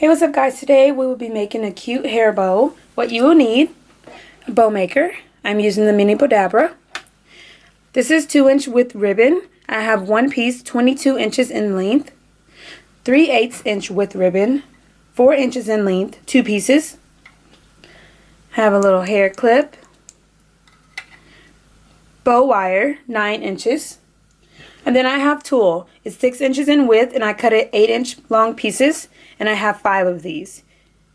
Hey, what's up guys? Today we will be making a cute hair bow. What you will need: a bow maker. I'm using the mini Bowdabra. This is 2-inch width ribbon. I have one piece 22 inches in length, 3/8 inch width ribbon, 4 inches in length, 2 pieces. Have a little hair clip, bow wire 9 inches, and then I have tulle. It's 6 inches in width and I cut it 8-inch long pieces, and I have 5 of these.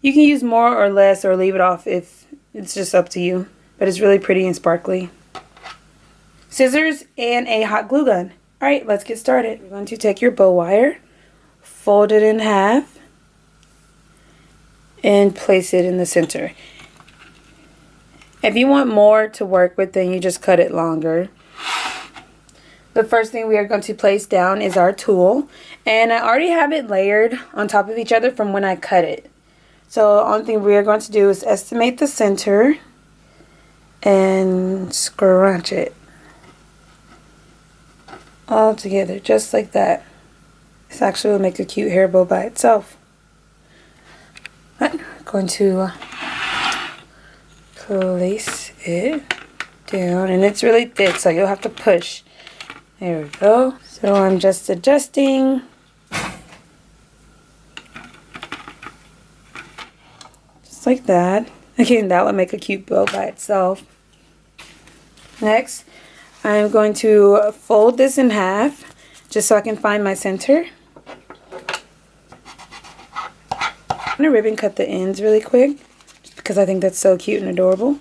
You can use more or less or leave it off, if it's just up to you, but it's really pretty and sparkly. Scissors and a hot glue gun. Alright, let's get started. You're going to take your bow wire, fold it in half, and place it in the center. If you want more to work with, then you just cut it longer. The first thing we are going to place down is our tulle, and I already have it layered on top of each other from when I cut it. So the only thing we are going to do is estimate the center and scrunch it all together just like that. This actually will make a cute hair bow by itself. I'm going to place it down, and it's really thick, so you'll have to push. There we go. So I'm just adjusting. Just like that. Again, that would make a cute bow by itself. Next, I'm going to fold this in half just so I can find my center. I'm going to ribbon cut the ends really quick just because I think that's so cute and adorable.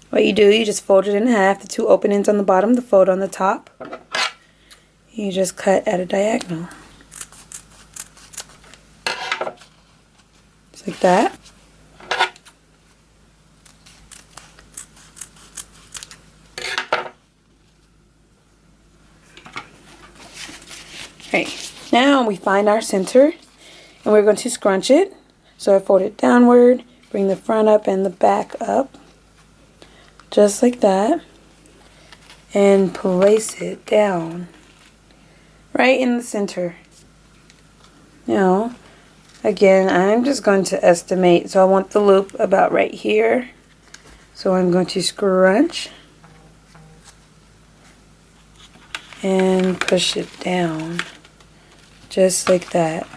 What you do, you just fold it in half, the 2 open ends on the bottom, the fold on the top. You just cut at a diagonal. Just like that. Alright, now we find our center and we're going to scrunch it. So I fold it downward, bring the front up and the back up. Just like that. And place it down right in the center. Now, again, I'm just going to estimate. So I want the loop about right here. So I'm going to scrunch and push it down just like that.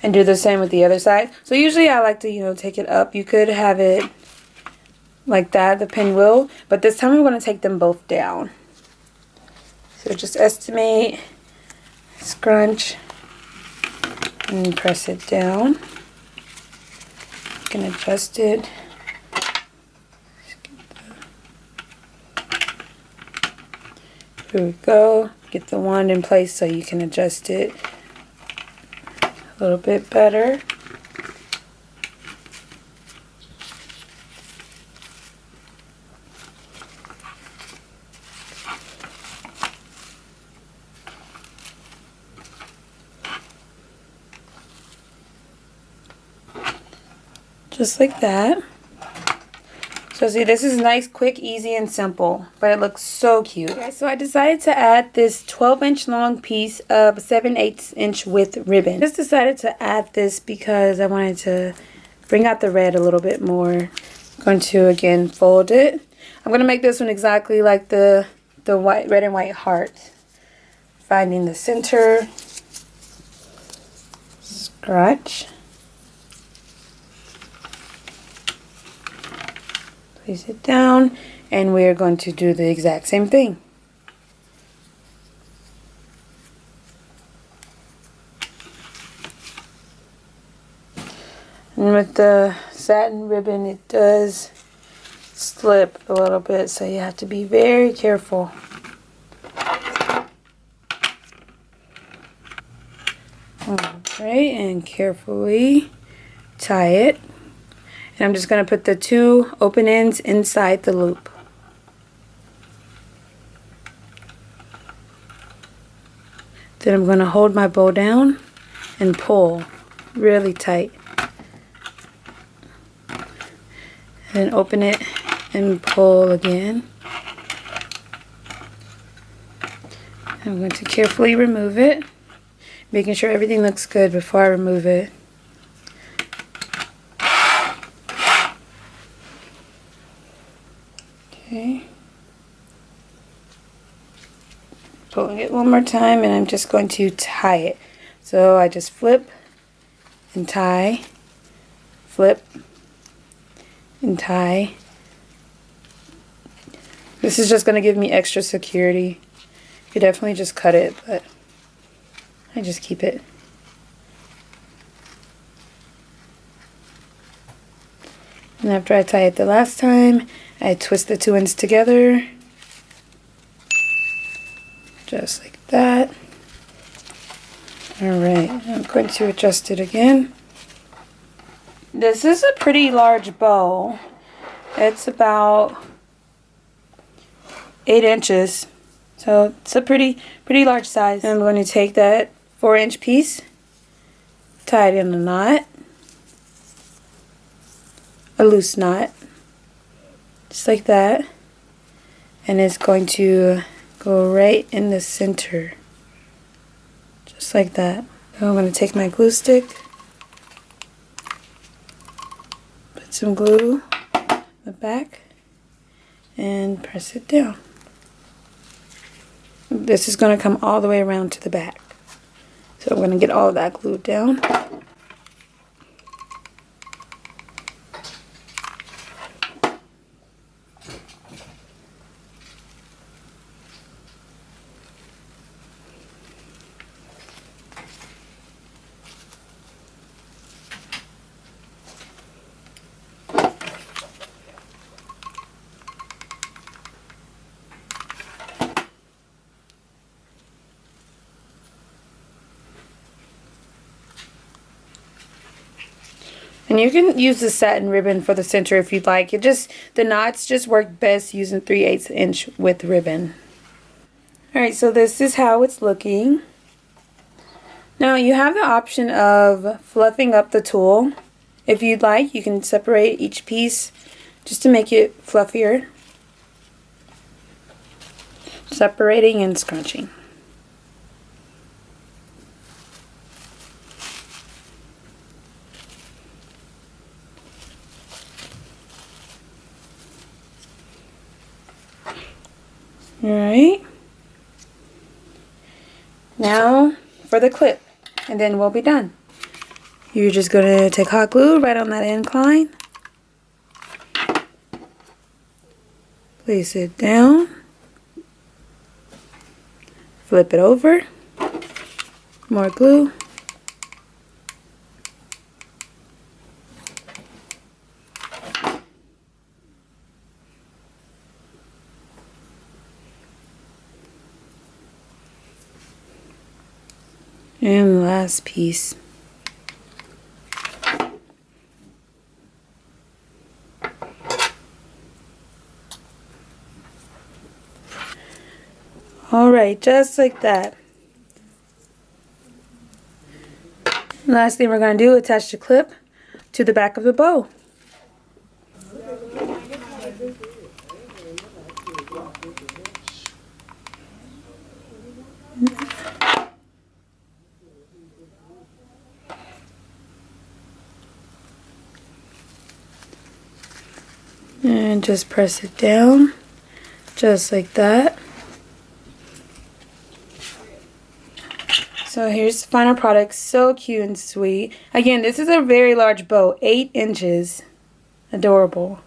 And do the same with the other side. So usually I like to, take it up. You could have it like that, the pinwheel, but this time I'm going to take them both down. So just estimate, scrunch, and press it down. You can adjust it. Here we go. Get the wand in place so you can adjust it a little bit better. Just like that. So see, this is nice, quick, easy, and simple, but it looks so cute. Okay, so I decided to add this 12-inch long piece of 7/8 inch width ribbon. Just decided to add this because I wanted to bring out the red a little bit more. I'm going to again fold it. I'm going to make this one exactly like the white, red and white heart. Finding the center, scratch. Place it down, and we're going to do the exact same thing. And with the satin ribbon, it does slip a little bit, so you have to be very careful. Alright, and carefully tie it. And I'm just going to put the 2 open ends inside the loop. Then I'm going to hold my bow down and pull really tight. And open it and pull again. I'm going to carefully remove it. making sure everything looks good before I remove it. Okay. Pulling it one more time, and I'm just going to tie it. So I just flip and tie, flip and tie. This is just going to give me extra security. You could definitely just cut it, but I just keep it. And after I tie it the last time, I twist the two ends together. Just like that. Alright, I'm going to adjust it again. This is a pretty large bow. It's about 8 inches. So it's a pretty large size. And I'm going to take that 4-inch piece, tie it in a knot, a loose knot, just like that. And it's going to go right in the center, just like that. So I'm going to take my glue stick, put some glue on the back, and press it down. This is going to come all the way around to the back. So I'm going to get all of that glued down. And you can use the satin ribbon for the center if you'd like. The knots just work best using 3/8 inch width ribbon. Alright, so this is how it's looking. Now you have the option of fluffing up the tulle. If you'd like, you can separate each piece just to make it fluffier. Separating and scrunching. Alright, now for the clip, and then we'll be done. You're just going to take hot glue right on that incline, place it down, flip it over, more glue, and the last piece. Alright, just like that. Last thing we're going to do, attach the clip to the back of the bow. And just press it down, just like that. So here's the final product. So cute and sweet. Again, this is a very large bow, 8 inches. Adorable.